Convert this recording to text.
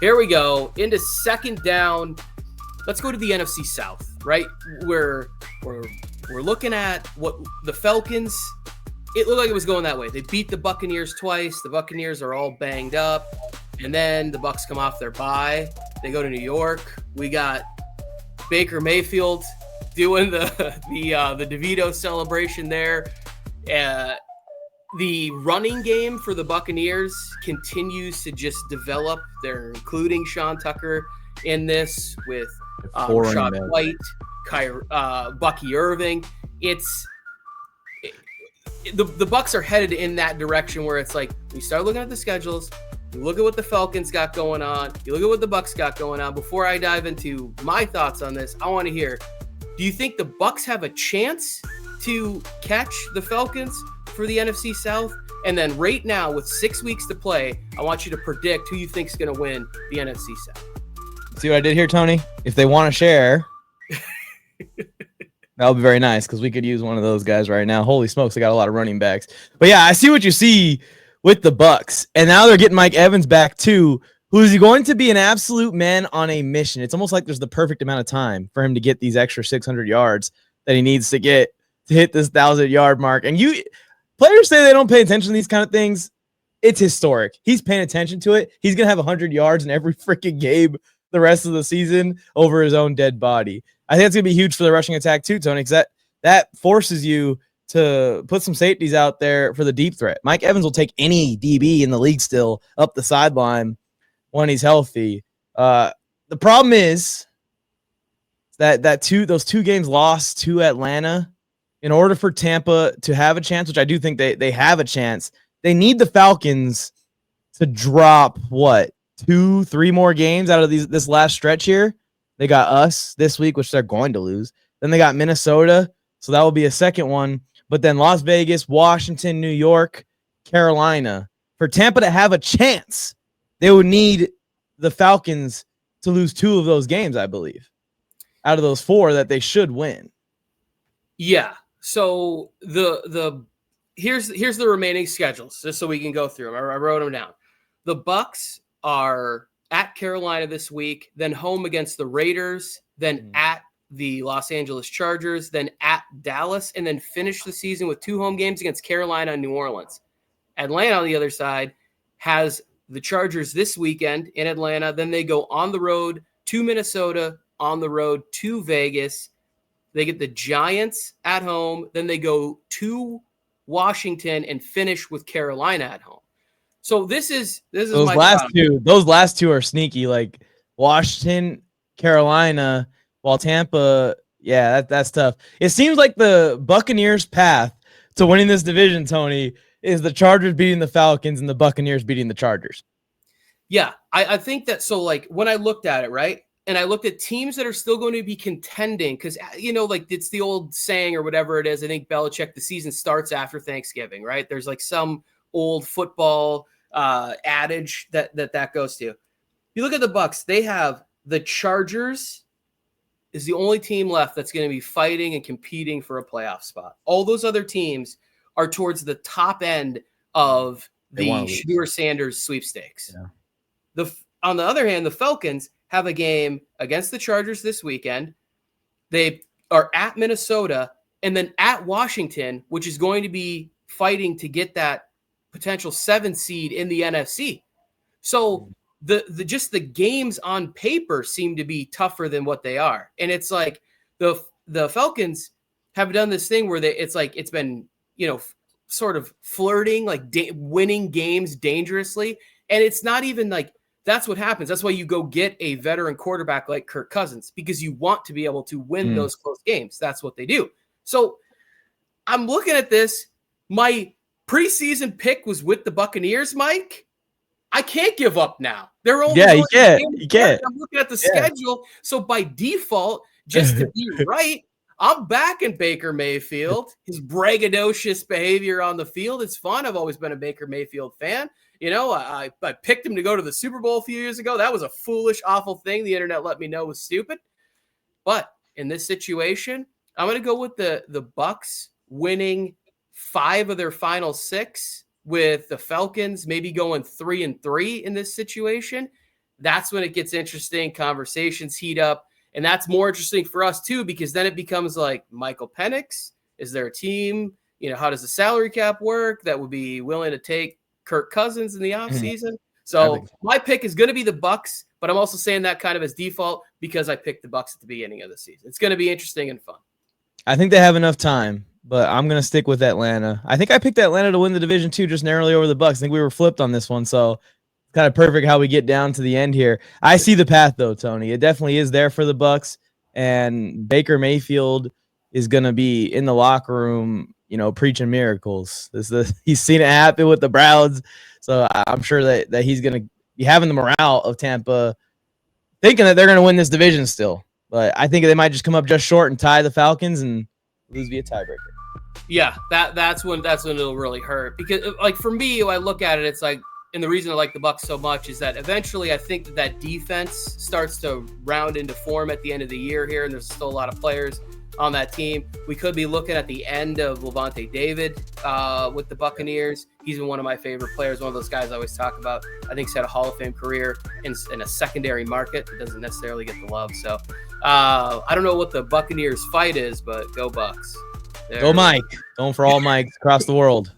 Here we go into second down. Let's go to the NFC South, right? We're looking at what the Falcons. It looked like it was going that way. They beat the Buccaneers twice. The Buccaneers are all banged up, and then the Bucs come off their bye. They go to New York. We got Baker Mayfield doing the DeVito celebration there. The running game for the Buccaneers continues to just develop. They're including Sean Tucker in this with Rashad White, Bucky Irving. The Bucs are headed in that direction where it's like we start looking at the schedules. You look at what the Falcons got going on. You look at what the Bucs got going on. Before I dive into my thoughts on this, I want to hear, do you think the Bucs have a chance to catch the Falcons for the NFC South? And then right now, with 6 weeks to play, I want you to predict who you think is going to win the NFC South. See what I did here, Tony? If they want to share, that would be very nice because we could use one of those guys right now. Holy smokes, they got a lot of running backs. But yeah, I see what you see with the Bucs, and now they're getting Mike Evans back too, who's going to be an absolute man on a mission. It's almost like there's the perfect amount of time for him to get these extra 600 yards that he needs to get to hit this 1,000-yard mark. And players say they don't pay attention to these kind of things. It's historic. He's paying attention to it. He's going to have 100 yards in every freaking game the rest of the season over his own dead body. I think it's going to be huge for the rushing attack too, Tony, because that forces you to put some safeties out there for the deep threat. Mike Evans will take any DB in the league still up the sideline when he's healthy. The problem is that those two games lost to Atlanta. In order for Tampa to have a chance, which I do think they have a chance, they need the Falcons to drop, 2-3 more games out of this last stretch here. They got us this week, which they're going to lose. Then they got Minnesota, so that will be a second one. But then Las Vegas, Washington, New York, Carolina. For Tampa to have a chance, they would need the Falcons to lose 2 of those games, I believe, out of those 4 that they should win. Yeah. So here's the remaining schedules, just so we can go through them. I wrote them down. The Bucs are at Carolina this week, then home against the Raiders, then at the Los Angeles Chargers, then at Dallas, and then finish the season with 2 home games against Carolina and New Orleans. Atlanta, on the other side, has the Chargers this weekend in Atlanta. Then they go on the road to Minnesota, on the road to Vegas. They get the Giants at home. Then they go to Washington and finish with Carolina at home. So this is those my last two. Those last 2 are sneaky, like Washington, Carolina, while Tampa. Yeah, that's tough. It seems like the Buccaneers' path to winning this division, Tony, is the Chargers beating the Falcons and the Buccaneers beating the Chargers. Yeah, I think that. So like when I looked at it, right, and I looked at teams that are still going to be contending, because like it's the old saying or whatever it is. I think Belichick, the season starts after Thanksgiving, right? There's like some old football adage that goes to. You look at the Bucs, they have the Chargers is the only team left that's going to be fighting and competing for a playoff spot. All those other teams are towards the top end of the Shedeur Sanders sweepstakes. Yeah. On the other hand, the Falcons have a game against the Chargers this weekend. They are at Minnesota and then at Washington, which is going to be fighting to get that potential 7 seed in the NFC. So just the games on paper seem to be tougher than what they are. And it's like the Falcons have done this thing where it's been, sort of flirting, like winning games dangerously. And it's not even like, that's what happens. That's why you go get a veteran quarterback like Kirk Cousins, because you want to be able to win those close games. That's what they do. So I'm looking at this. My preseason pick was with the Buccaneers, Mike. I can't give up now. They're only you can't. I'm looking at the schedule. So by default, just to be right, I'm backing Baker Mayfield. His braggadocious behavior on the field is fun. I've always been a Baker Mayfield fan. I picked him to go to the Super Bowl a few years ago. That was a foolish, awful thing. The internet let me know was stupid. But in this situation, I'm going to go with the Bucs winning 5 of their final 6, with the Falcons maybe going 3-3 in this situation. that's when it gets interesting. Conversations heat up. And that's more interesting for us too, because then it becomes like Michael Penix. Is there a team? How does the salary cap work that would be willing to take Kirk Cousins in the offseason? So my pick is going to be the Bucs, but I'm also saying that kind of as default because I picked the Bucs at the beginning of the season. It's going to be interesting and fun. I think they have enough time, but I'm going to stick with Atlanta. I think I picked Atlanta to win the division too, just narrowly over the Bucs. I think we were flipped on this one, so it's kind of perfect how we get down to the end here. I see the path though, Tony. It definitely is there for the Bucs, and Baker Mayfield is going to be in the locker room, preaching miracles. He's seen it happen with the Browns, so I'm sure that he's going to be having the morale of Tampa, thinking that they're going to win this division still. But I think they might just come up just short and tie the Falcons and lose via tiebreaker. Yeah, that's when it'll really hurt. Because like for me, when I look at it, it's like, and the reason I like the Bucs so much is that eventually I think that defense starts to round into form at the end of the year here, and there's still a lot of players on that team. We could be looking at the end of Levante David with the Buccaneers. He's been one of my favorite players, one of those guys I always talk about. I think he's had a Hall of Fame career in a secondary market that doesn't necessarily get the love. So I don't know what the Buccaneers fight is, but go Bucs. Go Mike. Going for all Mikes across the world.